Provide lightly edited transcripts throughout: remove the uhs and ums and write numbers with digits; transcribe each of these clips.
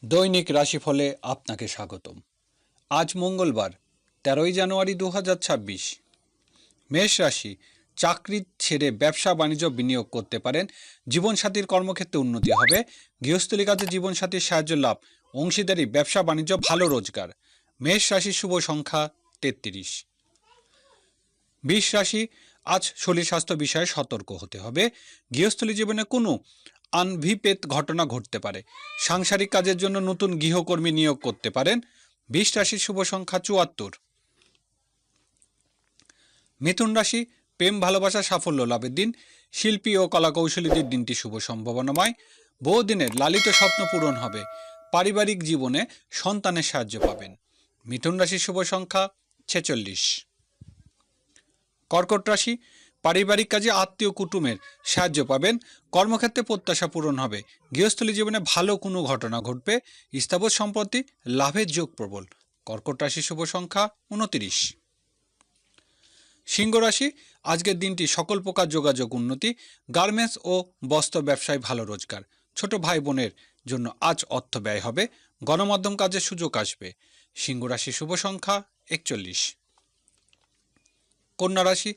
দৈনিক রাশিফলে আপনাকে স্বাগতম। আজ মঙ্গলবার 13ই জানুয়ারি 2026। মেষ রাশি, চাকরি ছেড়ে ব্যবসা বাণিজ্য বিনিয়োগ করতে পারেন। জীবনসাথীর কর্মক্ষেত্রে উন্নতি হবে। গৃহস্থলী কাজে জীবনসাথীর সাহায্য লাভ। অংশীদারি ব্যবসা বাণিজ্য ভালো রোজগার। মেষ রাশির শুভ সংখ্যা 33। বৃষ রাশি, আজ শরীর স্বাস্থ্য বিষয়ে সতর্ক হতে হবে। গৃহস্থলী জীবনে কোনো আনভিপেত ঘটনা ঘটতে পারে। সাংসারিক কাজের জন্য নতুন গৃহকর্মী নিয়োগ করতে পারেন। বৃষ রাশির শুভ সংখ্যা 74। মিথুন রাশি, প্রেম ভালোবাসা সাফল্য লাভের দিন। শিল্পী ও কলাকৌশলীদের দিনটি শুভ সম্ভাবনাময়। বহুদিনের লালিত স্বপ্ন পূরণ হবে। পারিবারিক জীবনে সন্তানের সাহায্য পাবেন। মিথুন রাশির শুভ সংখ্যা 46। কর্কট রাশি, পারিবারিক কাজে আত্মীয় কুটুমের সাহায্য পাবেন। কর্মক্ষেত্রে প্রত্যাশা পূরণ হবে। গৃহস্থলী জীবনে ভালো কোনো ঘটনা ঘটবে। স্থাবর সম্পত্তি লাভের যোগ প্রবল। কর্কট রাশির শুভ সংখ্যা 29। সিংহ রাশি, আজকের দিনটি সকল প্রকার যোগাযোগ উন্নতি। গার্মেন্টস ও বস্ত্র ব্যবসায় ভালো রোজগার। ছোট ভাই বোনের জন্য আজ অর্থ ব্যয় হবে। গণমাধ্যম কাজের সুযোগ আসবে। সিংহ রাশির শুভ সংখ্যা 41। কন্যা রাশি,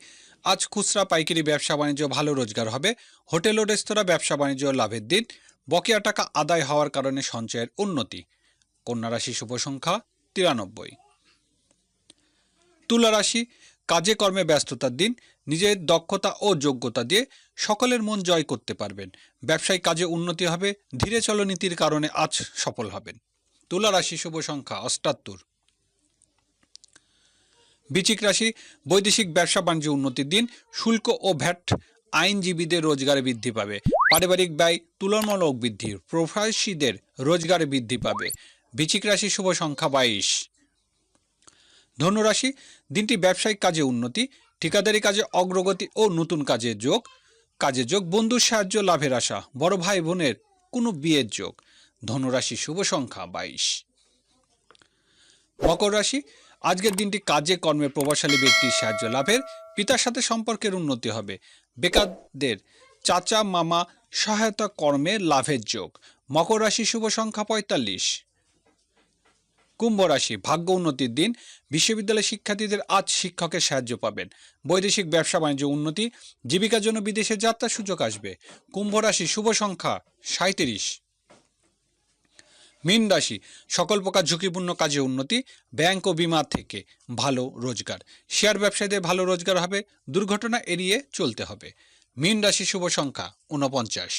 আজ খুচরা পাইকারি ব্যবসা বাণিজ্য ভালো রোজগার হবে। হোটেল ও রেস্তোরাঁ ব্যবসা বাণিজ্য লাভের দিন। বকেয়া টাকা আদায় হওয়ার কারণে সঞ্চয়ের উন্নতি। কন্যা রাশি শুভ সংখ্যা 93। তুলা রাশি, কাজে কর্মে ব্যস্ততার দিন। নিজের দক্ষতা ও যোগ্যতা দিয়ে সকলের মন জয় করতে পারবেন। ব্যবসায়িক কাজে উন্নতি হবে। ধীরে চলো নীতির কারণে আজ সফল হবেন। তুলা রাশি শুভ সংখ্যা 78। বৃশ্চিক রাশি, বৈদেশিক ব্যবসা বাণিজ্য উন্নতির দিন। শুল্ক ও ভ্যাট আইনজীবীদের রোজগারে বৃদ্ধি পাবে। পারিবারিক ব্যয় তুলনামূলক বৃদ্ধি। প্রবাসীদের রোজগারে বৃদ্ধি পাবে। বৃশ্চিক রাশি শুভ সংখ্যা 22। ধনুরাশি, দিনটি ব্যবসায়িক কাজে উন্নতি। ঠিকাদারি কাজে অগ্রগতি ও নতুন কাজের যোগ। বন্ধুর সাহায্য লাভের আশা। বড় ভাই বোনের কোনো বিয়ের যোগ। ধনুরাশি শুভ সংখ্যা 22। মকর রাশি, আজকের দিনটি কাজে কর্মে প্রভাবশালী ব্যক্তির সাহায্য লাভের। পিতার সাথে সম্পর্কের উন্নতি হবে। বেকারদের চাচা মামা সহায়তা কর্মে লাভের যোগ। মকর রাশি শুভ সংখ্যা 45। কুম্ভ রাশি, ভাগ্য উন্নতির দিন। বিশ্ববিদ্যালয় শিক্ষার্থীদের আজ শিক্ষকের সাহায্য পাবেন। বৈদেশিক ব্যবসা বাণিজ্য উন্নতি। জীবিকার জন্য বিদেশে যাত্রার সুযোগ আসবে। কুম্ভ রাশি শুভ সংখ্যা 37। মীন রাশি, সকল প্রকার ঝুঁকিপূর্ণ কাজে উন্নতি। ব্যাংক ও বিমা থেকে ভালো রোজগার। শেয়ার ব্যবসায়ীদের ভালো রোজগার হবে। দুর্ঘটনা এড়িয়ে চলতে হবে। মীন রাশি শুভ সংখ্যা 49।